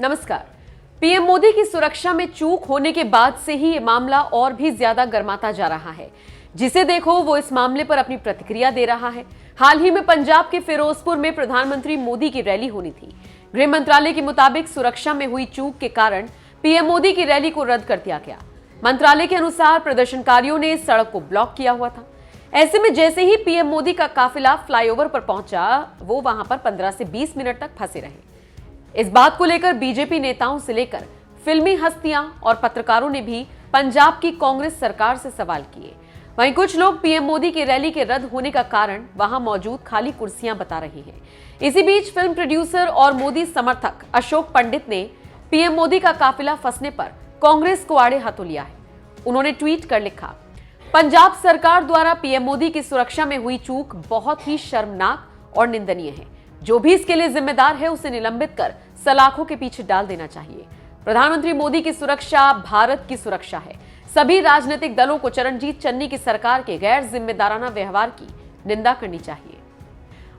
नमस्कार। पीएम मोदी की सुरक्षा में चूक होने के बाद से ही ये मामला और भी ज्यादा गर्माता जा रहा है। जिसे देखो वो इस मामले पर अपनी प्रतिक्रिया दे रहा है। हाल ही में पंजाब के फिरोजपुर में प्रधानमंत्री मोदी की रैली होनी थी। गृह मंत्रालय के मुताबिक सुरक्षा में हुई चूक के कारण पीएम मोदी की रैली को रद्द कर दिया गया। मंत्रालय के अनुसार प्रदर्शनकारियों ने सड़क को ब्लॉक किया हुआ था। ऐसे में जैसे ही पीएम मोदी का काफिला फ्लाईओवर पर पहुंचा, वो वहां पर 15 से 20 मिनट तक फंसे रहे। इस बात को लेकर बीजेपी नेताओं से लेकर फिल्मी हस्तियां और पत्रकारों ने भी पंजाब की कांग्रेस सरकार से सवाल किए। वहीं कुछ लोग पीएम मोदी की रैली के रद्द होने का कारण वहां मौजूद खाली कुर्सियां बता रहे हैं। इसी बीच फिल्म प्रोड्यूसर और मोदी समर्थक अशोक पंडित ने पीएम मोदी का काफिला फंसने पर कांग्रेस को आड़े हाथों लिया है। उन्होंने ट्वीट कर लिखा, पंजाब सरकार द्वारा पीएम मोदी की सुरक्षा में हुई चूक बहुत ही शर्मनाक और निंदनीय है। जो भी इसके लिए जिम्मेदार है उसे निलंबित कर सलाखों के पीछे डाल देना चाहिए। प्रधानमंत्री मोदी की सुरक्षा भारत की सुरक्षा है। सभी राजनीतिक दलों को चरणजीत चन्नी की सरकार के गैर जिम्मेदाराना व्यवहार की निंदा करनी चाहिए।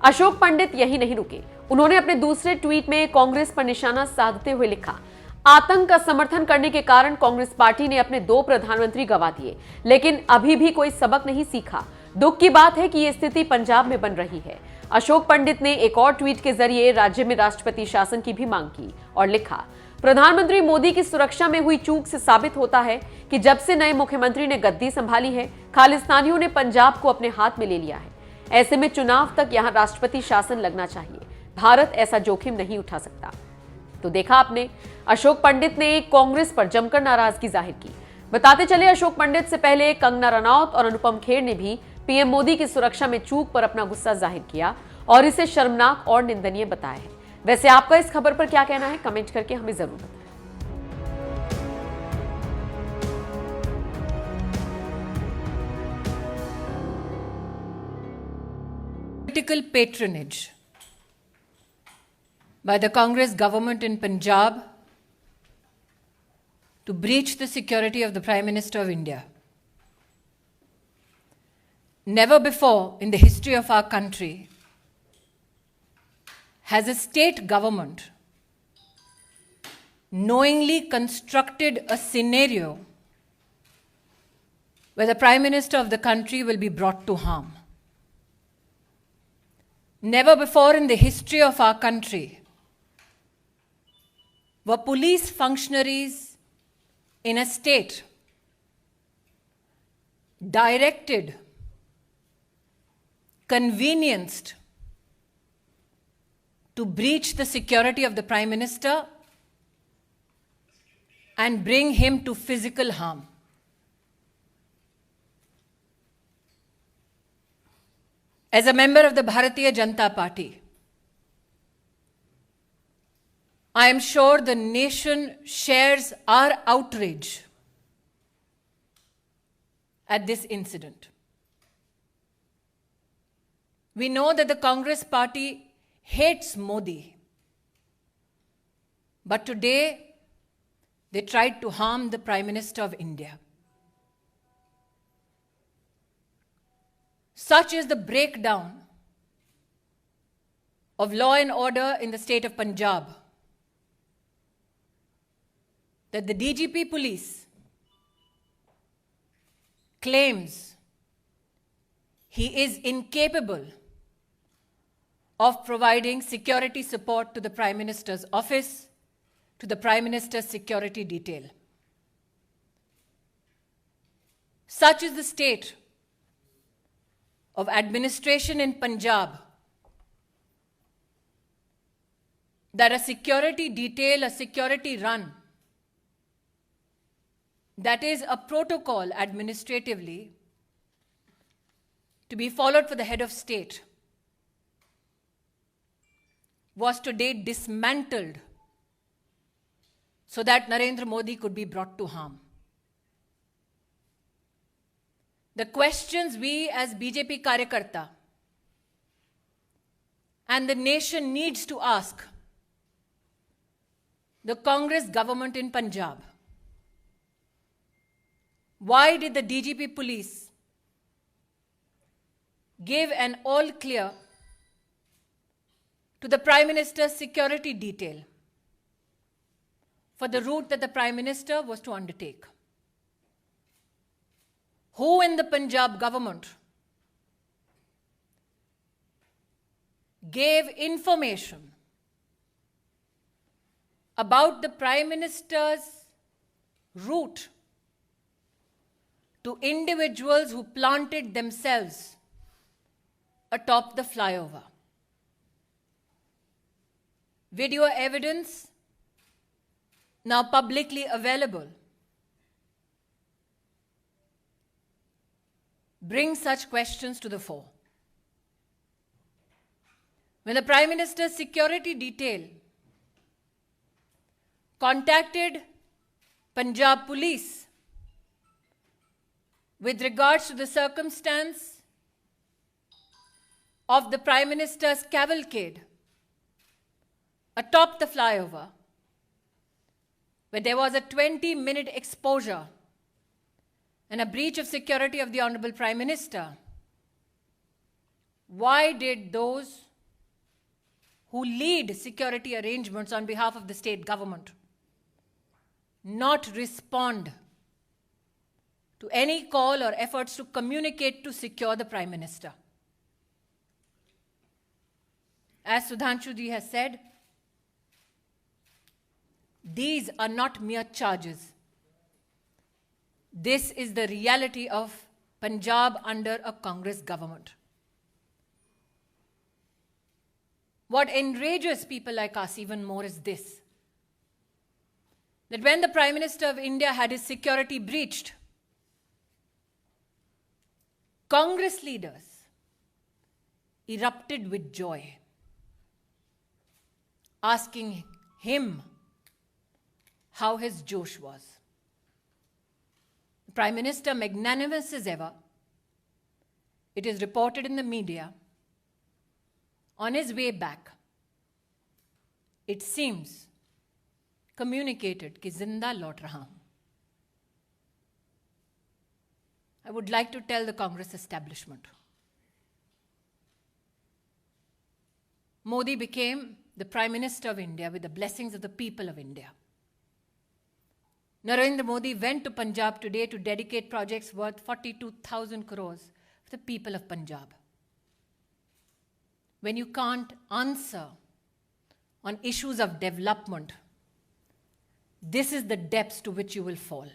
अशोक पंडित यही नहीं रुके। उन्होंने अपने दूसरे ट्वीट में कांग्रेस पर निशाना साधते हुए लिखा, आतंक का समर्थन करने के कारण कांग्रेस पार्टी ने अपने 2 प्रधानमंत्री गंवा दिए, लेकिन अभी भी कोई सबक नहीं सीखा। दुख की बात है कि ये स्थिति पंजाब में बन रही है। अशोक पंडित ने एक और ट्वीट के जरिए राज्य में राष्ट्रपति शासन की भी मांग की और लिखा, प्रधानमंत्री मोदी की सुरक्षा में हुई चूक से साबित होता है कि जब से नए मुख्यमंत्री ने गद्दी संभाली है, खालिस्तानियों ने पंजाब को अपने हाथ में ले लिया है। ऐसे में चुनाव तक यहां राष्ट्रपति शासन लगना चाहिए। भारत ऐसा जोखिम नहीं उठा सकता। तो देखा आपने, अशोक पंडित ने कांग्रेस पर जमकर नाराजगी जाहिर की। बताते चले, अशोक पंडित से पहले कंगना रनौत और अनुपम खेर ने भी पीएम मोदी की सुरक्षा में चूक पर अपना गुस्सा जाहिर किया और इसे शर्मनाक और निंदनीय बताया है। वैसे आपका इस खबर पर क्या कहना है, कमेंट करके हमें जरूर बताएं। Political patronage by the Congress government in Punjab to breach the security of the Prime Minister of India. Never before in the history of our country has a state government knowingly constructed a scenario where the Prime Minister of the country will be brought to harm. Never before in the history of our country were police functionaries in a state directed, convenienced to breach the security of the Prime Minister and bring him to physical harm. As a member of the Bharatiya Janata Party, I am sure the nation shares our outrage at this incident. We know that the Congress party hates Modi, but today they tried to harm the Prime Minister of India. Such is the breakdown of law and order in the state of Punjab that the DGP police claims he is incapable of providing security support to the Prime Minister's office, to the Prime Minister's security detail. Such is the state of administration in Punjab that a security detail, a security run, that is a protocol administratively to be followed for the head of state, was today dismantled so that Narendra Modi could be brought to harm. The questions we as BJP Karyakarta and the nation needs to ask the Congress government in Punjab, why did the DGP police give an all clear to the Prime Minister's security detail for the route that the Prime Minister was to undertake. Who in the Punjab government gave information about the Prime Minister's route to individuals who planted themselves atop the flyover? Video evidence now publicly available brings such questions to the fore. When the Prime Minister's security detail contacted Punjab Police with regards to the circumstance of the Prime Minister's cavalcade atop the flyover, where there was a 20-minute exposure and a breach of security of the Honorable Prime Minister, why did those who lead security arrangements on behalf of the state government not respond to any call or efforts to communicate to secure the Prime Minister? As Sudhanshu ji has said, these are not mere charges. This is the reality of Punjab under a Congress government. What enrages people like us even more is this: that when the Prime Minister of India had his security breached, Congress leaders erupted with joy, asking him how his Josh was. The Prime Minister, magnanimous as ever, it is reported in the media, on his way back, it seems, communicated कि जिंदा लौट रहा हूं. I would like to tell the Congress establishment, Modi became the Prime Minister of India with the blessings of the people of India. Narendra Modi went to Punjab today to dedicate projects worth 42,000 crores for the people of Punjab. When you can't answer on issues of development, this is the depths to which you will fall.